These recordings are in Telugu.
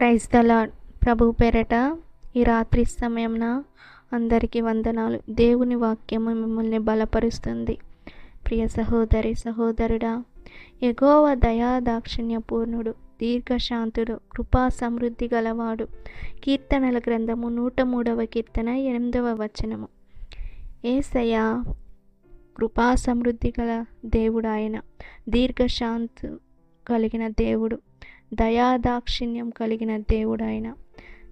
Praise the lord. ప్రభు పేరట ఈ రాత్రి సమయంన అందరికీ వందనాలు. దేవుని వాక్యము మిమ్మల్ని బలపరుస్తుంది. ప్రియ సహోదరి సహోదరుడా, యెహోవా దయా దాక్షిణ్య పూర్ణుడు, దీర్ఘశాంతుడు, కృపా సమృద్ధి గలవాడు. కీర్తనల గ్రంథము 103వ కీర్తన 8వ వచనము. యేసయ్య కృపా సమృద్ధి గల దేవుడు, ఆయన దీర్ఘశాంతు కలిగిన దేవుడు, దయాదాక్షిణ్యం కలిగిన దేవుడు. ఆయన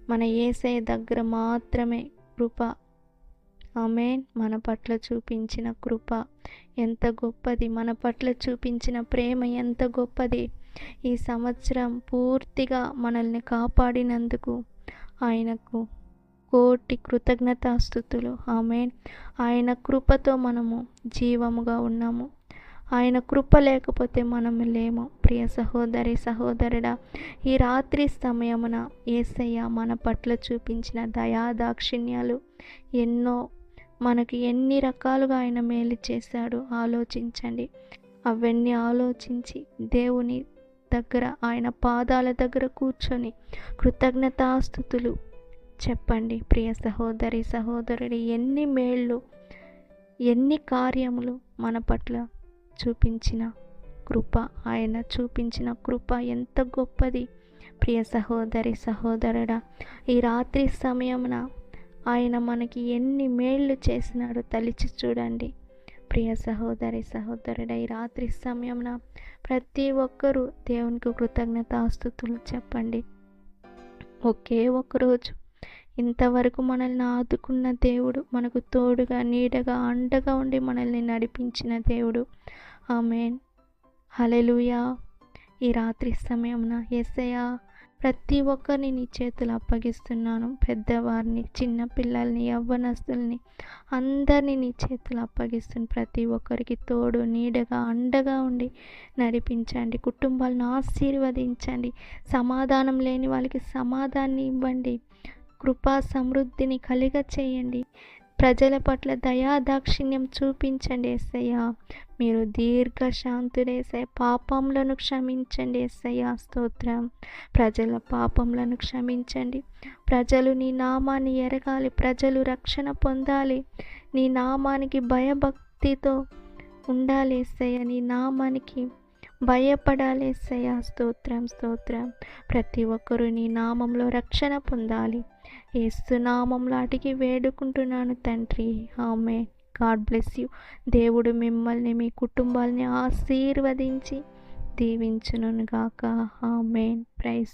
మన యేసయ్య దగ్గర మాత్రమే కృప, ఆమేన్, మన పట్ల చూపించిన కృప ఎంత గొప్పది, మన పట్ల చూపించిన ప్రేమ ఎంత గొప్పది. ఈ సంవత్సరం పూర్తిగా మనల్ని కాపాడినందుకు ఆయనకు కోటి కృతజ్ఞతాస్తుతులు. ఆమేన్. ఆయన కృపతో మనము జీవముగా ఉన్నాము. ఆయన కృప లేకపోతే మనము లేము. ప్రియ సహోదరి సహోదరుడా, ఈ రాత్రి సమయమున యేసయ్య మన పట్ల చూపించిన దయాదాక్షిణ్యాలు ఎన్నో. మనకి ఎన్ని రకాలుగా ఆయన మేలు చేశాడు ఆలోచించండి. అవన్నీ ఆలోచించి దేవుని దగ్గర, ఆయన పాదాల దగ్గర కూర్చొని కృతజ్ఞతాస్తుతులు చెప్పండి. ప్రియ సహోదరి సహోదరుడు, ఎన్ని మేళ్ళు, ఎన్ని కార్యములు మన పట్ల చూపించిన కృప, ఆయన చూపించిన కృప ఎంత గొప్పది. ప్రియ సహోదరి సహోదరుడా, ఈ రాత్రి సమయమున ఆయన మనకి ఎన్ని మేళ్ళు చేసినాడో తలిచి చూడండి. ప్రియ సహోదరి సహోదరుడా, ఈ రాత్రి సమయమున ప్రతి ఒక్కరూ దేవునికి కృతజ్ఞతాస్తుతులు చెప్పండి. ఒకే ఒక్కరోజు ఇంతవరకు మనల్ని ఆదుకున్న దేవుడు, మనకు తోడుగా నీడగా అండగా ఉండి మనల్ని నడిపించిన దేవుడు. ఆమేన్. హల్లెలూయా. ఈ రాత్రి సమయమున యేసయ్యా ప్రతి ఒక్కరిని నీ చేతులు అప్పగిస్తున్నాను. పెద్దవారిని, చిన్న పిల్లల్ని, యవ్వనస్తుల్ని అందరినీ నీ చేతులు అప్పగిస్తున్నాను. ప్రతి ఒక్కరికి తోడు నీడగా అండగా ఉండి నడిపించండి. కుటుంబాలను ఆశీర్వదించండి. సమాధానం లేని వాళ్ళకి సమాధానాన్ని ఇవ్వండి. కృపా సమృద్ధిని కలిగ చేయండి. ప్రజల పట్ల దయాదాక్షిణ్యం చూపించండి యేసయ్యా. మీరు దీర్ఘశాంతుడు యేసయ్య. పాపములను క్షమించండి యేసయ్యా. స్తోత్రం. ప్రజల పాపములను క్షమించండి. ప్రజలు నీ నామాన్ని ఎరగాలి. ప్రజలు రక్షణ పొందాలి. నీ నామానికి భయభక్తితో ఉండాలి యేసయ్య. నీ నామానికి భయపడాలి యేసయ్యా. స్తోత్రం స్తోత్రం. ప్రతి ఒక్కరూ నీ నామంలో రక్షణ పొందాలి. యేసు నామంలో అడిగి వేడుకుంటున్నాను తండ్రి. ఆమేన్. God bless you. దేవుడు మిమ్మల్ని, మీ కుటుంబాలని ఆశీర్వదించి దీవించును గాక. ఆమేన్. ప్రైజ్